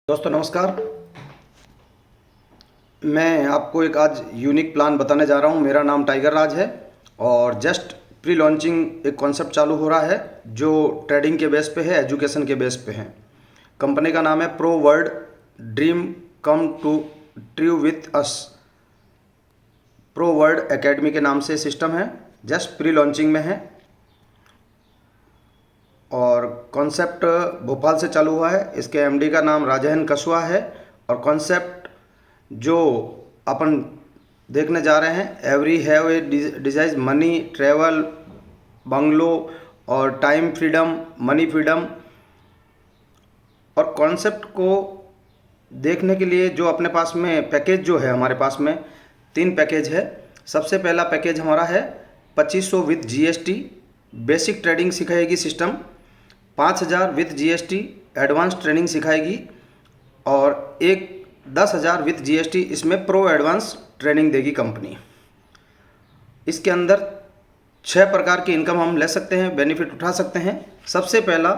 दोस्तों नमस्कार। मैं आपको एक आज यूनिक प्लान बताने जा रहा हूं। मेरा नाम टाइगर राज है और जस्ट प्री लॉन्चिंग एक कॉन्सेप्ट चालू हो रहा है जो ट्रेडिंग के बेस पे है, एजुकेशन के बेस पे है। कंपनी का नाम है pro world dream come to true with us. Pro world academy के नाम से सिस्टम है, जस्ट प्री लॉन्चिंग में है और कॉन्सेप्ट भोपाल से चालू हुआ है। इसके एमडी का नाम राजहन कस्वा है और कॉन्सेप्ट जो अपन देखने जा रहे हैं, every have a desires money, travel, bungalow और टाइम फ्रीडम, मनी फ्रीडम। और कॉन्सेप्ट को देखने के लिए जो अपने पास में पैकेज जो है, हमारे पास में 3 पैकेज है। सबसे पहला पैकेज हमारा है 2500 विथ जीएसटी, बेसिक ट्रेडिंग सिखाएगी system. 5000 with GST advance training सिखाएगी और एक 10,000 विथ जीएसटी इसमें प्रो एडवांस ट्रेनिंग देगी कंपनी। इसके अंदर 6 प्रकार की इनकम हम ले सकते हैं, बेनिफिट उठा सकते हैं। सबसे पहला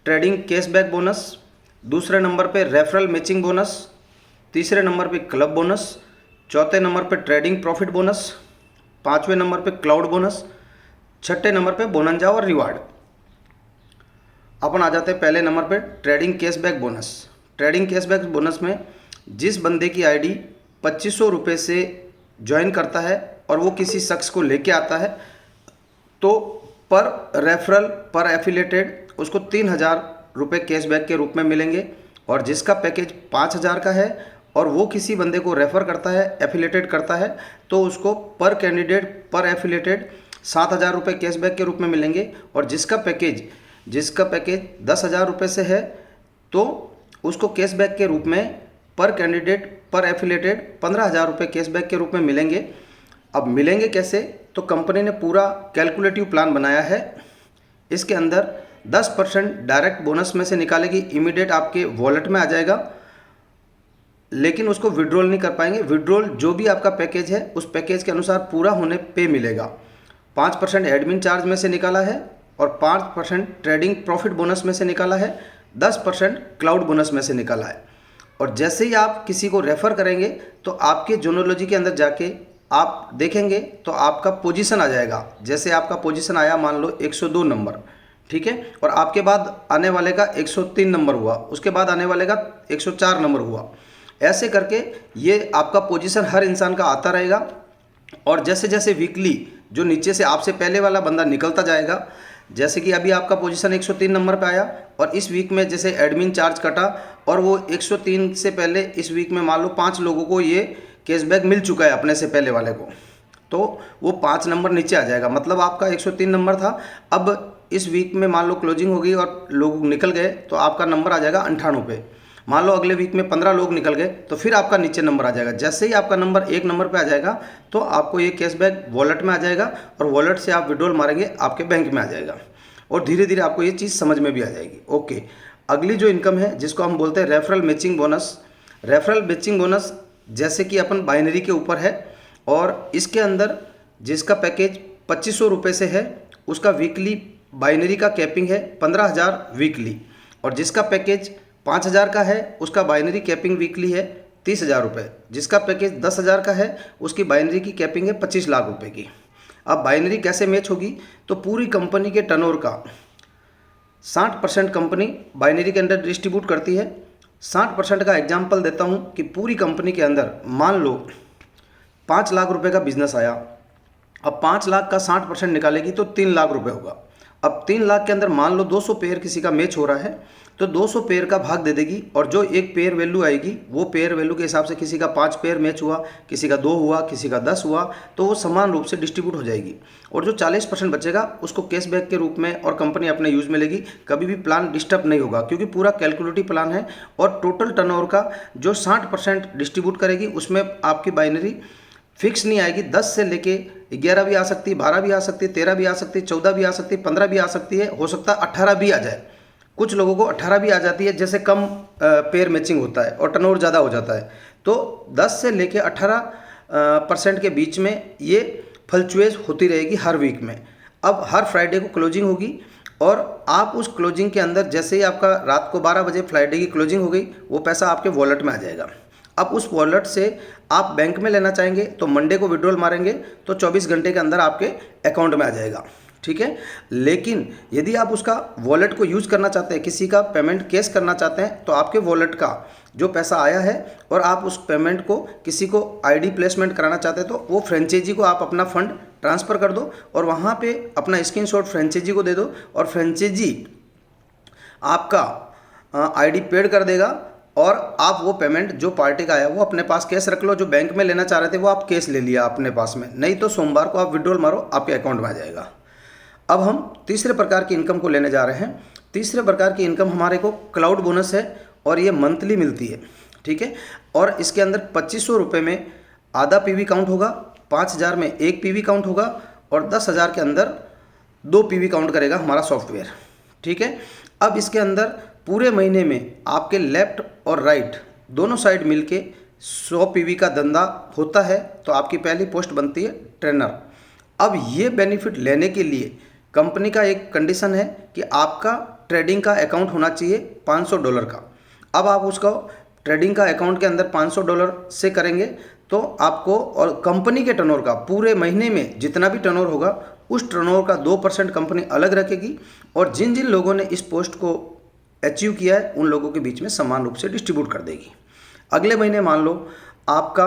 ट्रेडिंग कैशबैक बोनस, दूसरे नंबर पे रेफरल मैचिंग बोनस, तीसरे नंबर पे क्लब बोनस, चौथे नंबर पे ट्रेडिंग प्रॉफिट बोनस, 5वें नंबर पे क्लाउड बोनस, छठे नंबर पे बोनंजा और रिवार्ड। अपन आ जाते हैं पहले नंबर पे trading cashback bonus. Trading cashback bonus में जिस बंदे की आईडी 2500 रुपये से ज्वाइन करता है और वो किसी शख्स को लेके आता है तो पर रेफरल पर एफिलेटेड उसको 3000 रुपये कैशबैक के रूप में मिलेंगे। और जिसका पैकेज 5000 का है और वो किसी बंदे को रेफ़र करता है, एफिलेटेड करता है, तो उसको पर कैंडिडेट पर एफिलेटेड 7000 रुपये कैशबैक के रूप में मिलेंगे। और जिसका पैकेज 10,000 रुपये से है तो उसको कैशबैक के रूप में पर कैंडिडेट पर एफिलेटेड 15,000 रुपये कैशबैक के रूप में मिलेंगे। अब मिलेंगे कैसे, तो कंपनी ने पूरा कैलकुलेटिव प्लान बनाया है। इसके अंदर 10% डायरेक्ट बोनस में से निकालेगी, इमीडिएट आपके वॉलेट में आ जाएगा, लेकिन उसको विड्रॉल नहीं कर पाएंगे। विड्रॉल जो भी आपका पैकेज है उस पैकेज के अनुसार पूरा होने पे मिलेगा। 5% एडमिन चार्ज में से निकाला है और 5% ट्रेडिंग प्रॉफिट बोनस में से निकाला है, 10% क्लाउड बोनस में से निकाला है। और जैसे ही आप किसी को रेफ़र करेंगे तो आपके जोनोलॉजी के अंदर जाके आप देखेंगे तो आपका पोजीशन आ जाएगा। जैसे आपका पोजीशन आया मान लो 102 नंबर, ठीक है, और आपके बाद आने वाले का 103 नंबर हुआ, उसके बाद आने वाले का 104 नंबर हुआ। ऐसे करके ये आपका पोजीशन हर इंसान का आता रहेगा। और जैसे जैसे वीकली जो नीचे से आपसे पहले वाला बंदा निकलता जाएगा, जैसे कि अभी आपका पोजीशन 103 नंबर पे आया और इस वीक में जैसे एडमिन चार्ज कटा और वो 103 से पहले इस वीक में मान लो 5 लोगों को ये कैशबैक मिल चुका है अपने से पहले वाले को, तो वो 5 नंबर नीचे आ जाएगा। मतलब आपका 103 नंबर था, अब इस वीक में मान लो क्लोजिंग होगी और लोग निकल गए तो आपका नंबर आ जाएगा 98 पे। मान लो अगले वीक में 15 लोग निकल गए तो फिर आपका नीचे नंबर आ जाएगा। जैसे ही आपका नंबर 1 नंबर पे आ जाएगा तो आपको ये कैशबैक वॉलेट में आ जाएगा और वॉलेट से आप विड्रॉल मारेंगे आपके बैंक में आ जाएगा और धीरे धीरे आपको ये चीज़ समझ में भी आ जाएगी। ओके, अगली जो इनकम है जिसको हम बोलते हैं referral matching bonus. Referral matching bonus जैसे कि अपन बाइनरी के ऊपर है और इसके अंदर जिसका पैकेज 2500 रुपये से है उसका वीकली बाइनरी का कैपिंग है 15,000 वीकली। और जिसका पैकेज 5,000 का है उसका बाइनरी कैपिंग वीकली है 30,000 रुपये। जिसका पैकेज 10,000 का है उसकी बाइनरी की कैपिंग है 25 लाख रुपए की। अब बाइनरी कैसे मैच होगी, तो पूरी कंपनी के टर्नओवर का 60% कंपनी बाइनरी के अंदर डिस्ट्रीब्यूट करती है। 60% का एग्जाम्पल देता हूँ कि पूरी कंपनी के अंदर मान लो 5 लाख रुपए का बिजनेस आया, अब 5 लाख का 60% निकालेगी तो 3 लाख रुपए होगा। अब 3 लाख के अंदर मान लो 200 पेयर किसी का मैच हो रहा है तो 200 पेयर का भाग दे देगी और जो एक पेयर वैल्यू आएगी वो पेयर वैल्यू के हिसाब से किसी का 5 पेयर मैच हुआ, किसी का 2 हुआ, किसी का 10 हुआ, तो वो समान रूप से डिस्ट्रीब्यूट हो जाएगी। और जो 40% बचेगा उसको कैशबैक के रूप में और कंपनी अपने यूज़ में लेगी। कभी भी प्लान डिस्टर्ब नहीं होगा क्योंकि पूरा कैलकुलेटिव प्लान है। और टोटल टर्नओवर का जो 60% डिस्ट्रीब्यूट करेगी उसमें आपकी बाइनरी फिक्स नहीं आएगी। 10 से लेके 11 भी आ सकती है, 12 भी आ सकती है, 13 भी आ सकती है, 14 भी आ सकती है, 15 भी आ सकती है, हो सकता है 18 भी आ जाए। कुछ लोगों को 18 भी आ जाती है, जैसे कम पेयर मैचिंग होता है और टर्नओवर ज़्यादा हो जाता है। तो 10 से लेके 18% के बीच में ये फ्लक्चुएट होती रहेगी हर वीक में। अब हर फ्राइडे को क्लोजिंग होगी और आप उस क्लोजिंग के अंदर जैसे ही आपका रात को 12 बजे फ्राइडे की क्लोजिंग हो गई, वो पैसा आपके वॉलेट में आ जाएगा। अब उस वॉलेट से आप बैंक में लेना चाहेंगे तो मंडे को विड्रॉल मारेंगे तो 24 घंटे के अंदर आपके अकाउंट में आ जाएगा, ठीक है। लेकिन यदि आप उसका वॉलेट को यूज़ करना चाहते हैं, किसी का पेमेंट कैश करना चाहते हैं, तो आपके वॉलेट का जो पैसा आया है और आप उस पेमेंट को किसी को आईडी प्लेसमेंट कराना चाहते हैं, तो वो फ्रेंचाइजी को आप अपना फंड ट्रांसफ़र कर दो और वहाँ पे अपना स्क्रीनशॉट फ्रेंचाइजी को दे दो और फ्रेंचाइजी आपका आईडी पेड कर देगा और आप वो पेमेंट जो पार्टी का आया वो अपने पास कैश रख लो। जो बैंक में लेना चाह रहे थे वो आप कैश ले लिया अपने पास में, नहीं तो सोमवार को आप विड्रॉल मारो, आपके अकाउंट में आ जाएगा। अब हम तीसरे प्रकार की इनकम को लेने जा रहे हैं। तीसरे प्रकार की इनकम हमारे को क्लाउड बोनस है और ये मंथली मिलती है, ठीक है। और इसके अंदर 2500 रुपये में आधा पीवी काउंट होगा, 5000 में 1 पीवी काउंट होगा और 10,000 के अंदर 2 पीवी काउंट करेगा हमारा सॉफ्टवेयर, ठीक है। अब इसके अंदर पूरे महीने में आपके लेफ्ट और राइट दोनों साइड मिलके 100 पीवी का धंधा होता है, तो आपकी पहली पोस्ट बनती है ट्रेनर। अब ये बेनिफिट लेने के लिए कंपनी का एक कंडीशन है कि आपका ट्रेडिंग का अकाउंट होना चाहिए $500 का। अब आप उसको ट्रेडिंग का अकाउंट के अंदर $500 से करेंगे तो आपको, और कंपनी के टर्नओवर का पूरे महीने में जितना भी टर्नओवर होगा उस टर्नओवर का 2% कंपनी अलग रखेगी और जिन जिन लोगों ने इस पोस्ट को अचीव किया है उन लोगों के बीच में समान रूप से डिस्ट्रीब्यूट कर देगी। अगले महीने मान लो आपका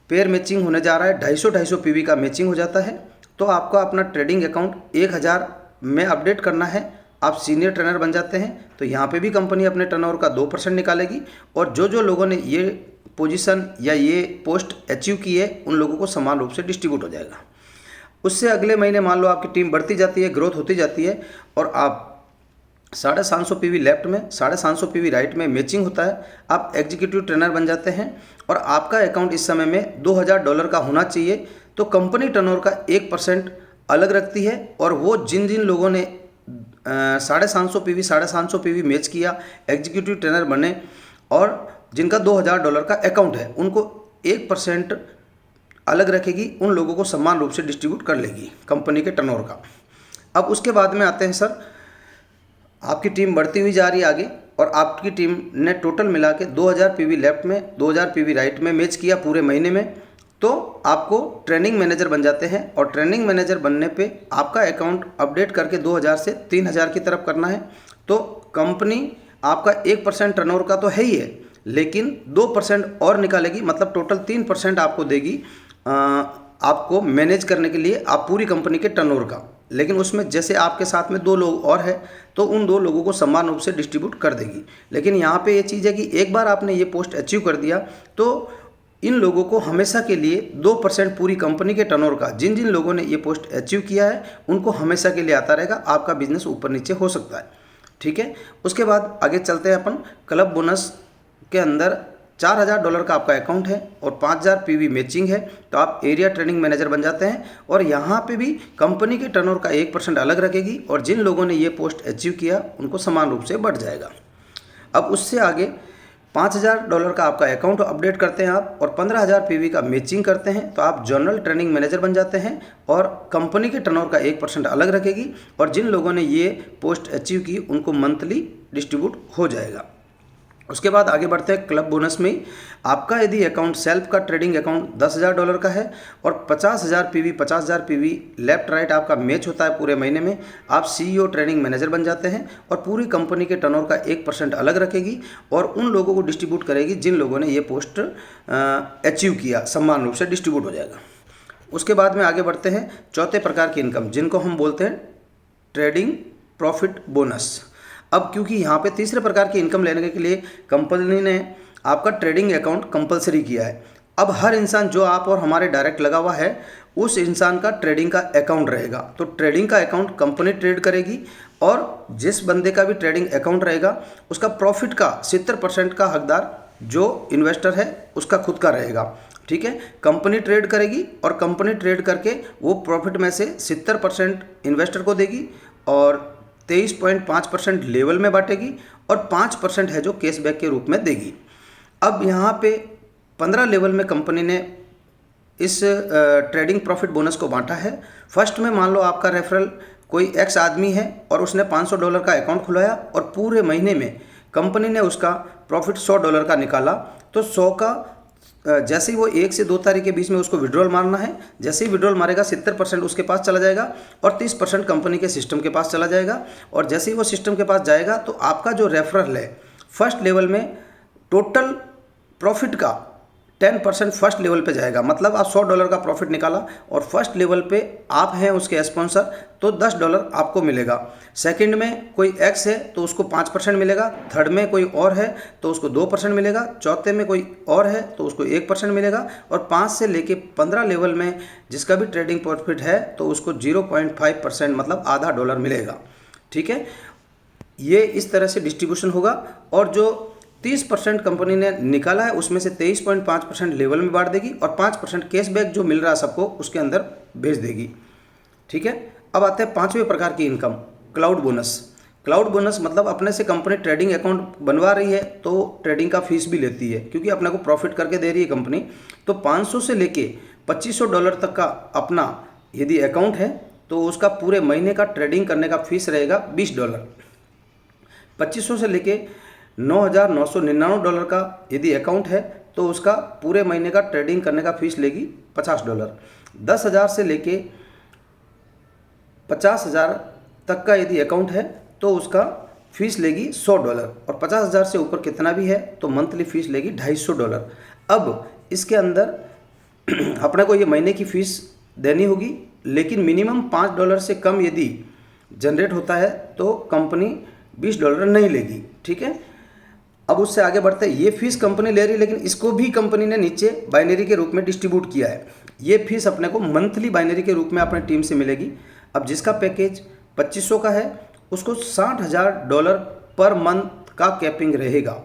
पेयर मैचिंग होने जा रहा है, 250 पीवी का मैचिंग हो जाता है, तो आपको अपना ट्रेडिंग अकाउंट 1000 में अपडेट करना है। आप सीनियर ट्रेनर बन जाते हैं तो यहाँ पे भी कंपनी अपने टर्नओवर का 2% निकालेगी और जो जो लोगों ने ये पोजीशन या ये पोस्ट अचीव की है उन लोगों को समान रूप से डिस्ट्रीब्यूट हो जाएगा। उससे अगले महीने मान लो आपकी टीम बढ़ती जाती है, ग्रोथ होती जाती है और आप 750 पीवी लेफ्ट में 750 पीवी राइट में मैचिंग होता है, आप एग्जीक्यूटिव ट्रेनर बन जाते हैं और आपका अकाउंट इस समय में $2000 का होना चाहिए। तो कंपनी टर्नओवर का 1% अलग रखती है और वो जिन जिन लोगों ने 750 पीवी मैच किया, एग्जीक्यूटिव ट्रेनर बने और जिनका $2000 का अकाउंट है, उनको 1% अलग रखेगी, उन लोगों को समान रूप से डिस्ट्रीब्यूट कर लेगी कंपनी के टर्नओवर का। अब उसके बाद में आते हैं सर, आपकी टीम बढ़ती हुई जा रही है आगे और आपकी टीम ने टोटल मिला के 2000 पीवी लेफ्ट में 2000 पीवी राइट में मैच किया पूरे महीने में, तो आपको ट्रेनिंग मैनेजर बन जाते हैं और ट्रेनिंग मैनेजर बनने पे आपका अकाउंट अपडेट करके 2000 से 3000 की तरफ करना है। तो कंपनी आपका 1% टर्नओवर का तो है ही है, लेकिन 2% और निकालेगी, मतलब टोटल 3% आपको देगी आपको मैनेज करने के लिए आप पूरी कंपनी के टर्नओवर का। लेकिन उसमें जैसे आपके साथ में 2 लोग और हैं तो उन 2 लोगों को समान रूप से डिस्ट्रीब्यूट कर देगी। लेकिन यहाँ पे ये चीज़ है कि एक बार आपने ये पोस्ट अचीव कर दिया तो इन लोगों को हमेशा के लिए 2% पूरी कंपनी के टर्नओवर का, जिन जिन लोगों ने ये पोस्ट अचीव किया है उनको हमेशा के लिए आता रहेगा। आपका बिजनेस ऊपर नीचे हो सकता है, ठीक है। उसके बाद आगे चलते हैं अपन। क्लब बोनस के अंदर $4000 का आपका अकाउंट है और 5000 पीवी मैचिंग है, तो आप एरिया ट्रेनिंग मैनेजर बन जाते हैं और यहाँ पे भी कंपनी के टर्नओवर का 1% अलग रखेगी और जिन लोगों ने ये पोस्ट अचीव किया उनको समान रूप से बढ़ जाएगा। अब उससे आगे $5000 का आपका अकाउंट अपडेट करते हैं आप और 15000 पीवी का मैचिंग करते हैं, तो आप जनरल ट्रेनिंग मैनेजर बन जाते हैं और कंपनी के टर्नओवर का 1% अलग रखेगी और जिन लोगों ने ये पोस्ट अचीव की उनको मंथली डिस्ट्रीब्यूट हो जाएगा। उसके बाद आगे बढ़ते हैं क्लब बोनस में ही। आपका यदि अकाउंट सेल्फ का ट्रेडिंग अकाउंट $10,000 का है और 50,000 पीवी लेफ्ट राइट आपका मैच होता है पूरे महीने में, आप सीईओ ट्रेनिंग मैनेजर बन जाते हैं और पूरी कंपनी के टर्नओवर का 1% अलग रखेगी और उन लोगों को डिस्ट्रीब्यूट करेगी जिन लोगों ने ये पोस्ट अचीव किया, समान रूप से डिस्ट्रीब्यूट हो जाएगा। उसके बाद में आगे बढ़ते हैं चौथे प्रकार की इनकम, जिनको हम बोलते हैं ट्रेडिंग प्रॉफिट बोनस। अब क्योंकि यहाँ पे तीसरे प्रकार की इनकम लेने के लिए कंपनी ने आपका ट्रेडिंग अकाउंट कंपलसरी किया है। अब हर इंसान जो आप और हमारे डायरेक्ट लगा हुआ है उस इंसान का ट्रेडिंग का अकाउंट रहेगा, तो ट्रेडिंग का अकाउंट कंपनी ट्रेड करेगी और जिस बंदे का भी ट्रेडिंग अकाउंट रहेगा उसका प्रॉफिट का 70% का हकदार जो इन्वेस्टर है उसका खुद का रहेगा, ठीक है। कंपनी ट्रेड करेगी और कंपनी ट्रेड करके वो प्रॉफिट में से 70% इन्वेस्टर को देगी और 23.5% लेवल में बांटेगी और 5% है जो कैशबैक के रूप में देगी। अब यहाँ पे 15 लेवल में कंपनी ने इस ट्रेडिंग प्रॉफिट बोनस को बांटा है। फर्स्ट में मान लो आपका रेफरल कोई एक्स आदमी है और उसने $500 का अकाउंट खुलवाया और पूरे महीने में कंपनी ने उसका प्रॉफिट $100 का निकाला, तो 100 का जैसे ही वो 1 से 2 तारीख के बीच में उसको विड्रॉल मारना है। जैसे ही विड्रॉल मारेगा 70% उसके पास चला जाएगा और 30% कंपनी के सिस्टम के पास चला जाएगा। और जैसे ही वो सिस्टम के पास जाएगा तो आपका जो रेफरल है फर्स्ट लेवल में टोटल प्रॉफिट का 10% फर्स्ट लेवल पे जाएगा। मतलब आप $100 का प्रॉफिट निकाला और फर्स्ट लेवल पे आप हैं उसके स्पॉन्सर, तो $10 आपको मिलेगा। सेकंड में कोई एक्स है तो उसको 5% मिलेगा, थर्ड में कोई और है तो उसको 2% मिलेगा, चौथे में कोई और है तो उसको 1% मिलेगा, और 5 से लेके 15 लेवल में जिसका भी ट्रेडिंग प्रॉफिट है तो उसको 0.5% मतलब आधा डॉलर मिलेगा। ठीक है, ये इस तरह से डिस्ट्रीब्यूशन होगा। और जो 30% कंपनी ने निकाला है उसमें से 23.5% लेवल में बांट देगी और 5% कैशबैक जो मिल रहा है सबको उसके अंदर भेज देगी। ठीक है, अब आते हैं 5वें प्रकार की income, cloud bonus. Cloud bonus मतलब अपने से कंपनी ट्रेडिंग अकाउंट बनवा रही है तो ट्रेडिंग का फीस भी लेती है, क्योंकि अपने को प्रॉफिट करके दे रही है कंपनी। तो 500 से लेके $2500 तक का अपना यदि अकाउंट है तो उसका पूरे महीने का ट्रेडिंग करने का फीस रहेगा $20। 2500 से लेके $9,999 का यदि अकाउंट है तो उसका पूरे महीने का ट्रेडिंग करने का फीस लेगी $50। 10,000 से लेके 50,000 तक का यदि अकाउंट है तो उसका फीस लेगी $100, और 50,000 से ऊपर कितना भी है तो मंथली फीस लेगी $250। अब इसके अंदर अपने को ये महीने की फीस देनी होगी, लेकिन मिनिमम $5 से कम यदि जनरेट होता है तो कंपनी $20 नहीं लेगी। ठीक है, अब उससे आगे बढ़ते हैं। ये फीस कंपनी ले रही है, लेकिन इसको भी कंपनी ने नीचे बाइनरी के रूप में डिस्ट्रीब्यूट किया है। ये फीस अपने को मंथली बाइनरी के रूप में अपने टीम से मिलेगी। अब जिसका पैकेज 2500 का है उसको $60,000 पर मंथ का कैपिंग रहेगा।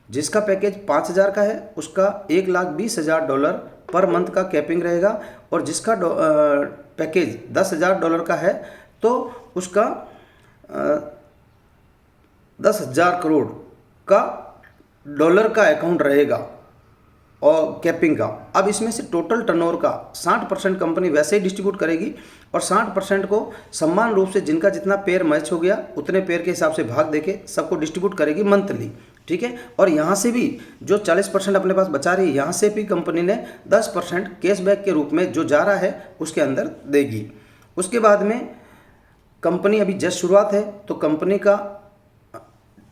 जिसका पैकेज 5000 का है उसका $1,20,000 पर मंथ का कैपिंग रहेगा, और जिसका पैकेज $10,000 का है तो उसका 10,000 करोड़ का डॉलर का अकाउंट रहेगा और कैपिंग का। अब इसमें से टोटल टर्नओवर का 60% कंपनी वैसे ही डिस्ट्रीब्यूट करेगी और 60% को समान रूप से जिनका जितना पेयर मैच हो गया उतने पेयर के हिसाब से भाग देके सबको डिस्ट्रीब्यूट करेगी मंथली। ठीक है, और यहाँ से भी जो 40% अपने पास बचा रही है, यहाँ से भी कंपनी ने 10% कैशबैक के रूप में जो जा रहा है उसके अंदर देगी। उसके बाद में कंपनी अभी जस्ट शुरुआत है तो कंपनी का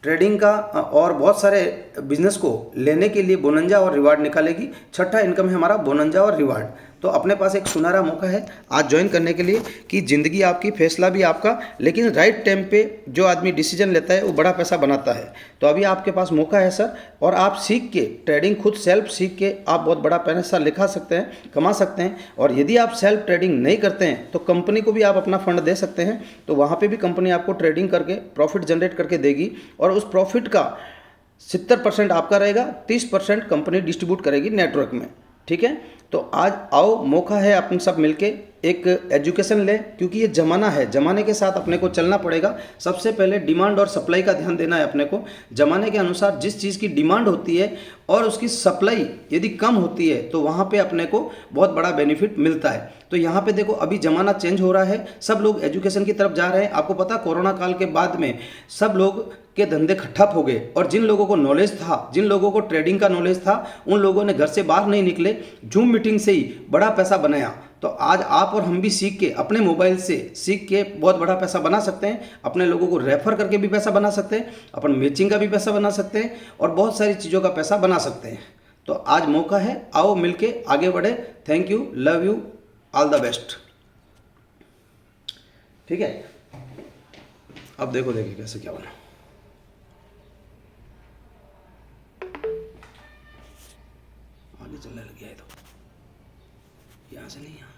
ट्रेडिंग का और बहुत सारे बिजनेस को लेने के लिए बोनंजा और रिवार्ड निकालेगी। छठा इनकम है हमारा बोनंजा और रिवार्ड। तो अपने पास एक सुनहरा मौका है आज ज्वाइन करने के लिए कि ज़िंदगी आपकी, फैसला भी आपका, लेकिन राइट टाइम पे जो आदमी डिसीजन लेता है वो बड़ा पैसा बनाता है। तो अभी आपके पास मौका है सर, और आप सीख के ट्रेडिंग खुद सेल्फ सीख के आप बहुत बड़ा पैसा लिखा सकते हैं, कमा सकते हैं। और यदि आप सेल्फ ट्रेडिंग नहीं करते हैं तो कंपनी को भी आप अपना फंड दे सकते हैं, तो वहाँ पर भी कंपनी आपको ट्रेडिंग करके प्रॉफिट जनरेट करके देगी, और उस प्रॉफिट का 70% आपका रहेगा, 30% कंपनी डिस्ट्रीब्यूट करेगी नेटवर्क में। ठीक है, तो आज आओ, मौका है अपन सब मिलके एक एजुकेशन लें, क्योंकि ये ज़माना है, ज़माने के साथ अपने को चलना पड़ेगा। सबसे पहले डिमांड और सप्लाई का ध्यान देना है अपने को। ज़माने के अनुसार जिस चीज़ की डिमांड होती है और उसकी सप्लाई यदि कम होती है तो वहाँ पे अपने को बहुत बड़ा बेनिफिट मिलता है। तो यहाँ पे देखो अभी ज़माना चेंज हो रहा है, सब लोग एजुकेशन की तरफ जा रहे हैं। आपको पता कोरोना काल के बाद में सब लोग के धंधे ठप हो गए, और जिन लोगों को नॉलेज था, जिन लोगों को ट्रेडिंग का नॉलेज था, उन लोगों ने घर से बाहर नहीं निकले, जूम मीटिंग से ही बड़ा पैसा बनाया। तो आज आप और हम भी सीख के, अपने मोबाइल से सीख के बहुत बड़ा पैसा बना सकते हैं। अपने लोगों को रेफर करके भी पैसा बना सकते हैं, अपन मैचिंग का भी पैसा बना सकते हैं, और बहुत सारी चीज़ों का पैसा बना सकते हैं। तो आज मौका है, आओ मिलके आगे बढ़े। Thank you, love you, all the best. ठीक है, अब देखो देखिए कैसे क्या बना। आगे चलने लग गया है तो यहाँ से नहीं, यहाँ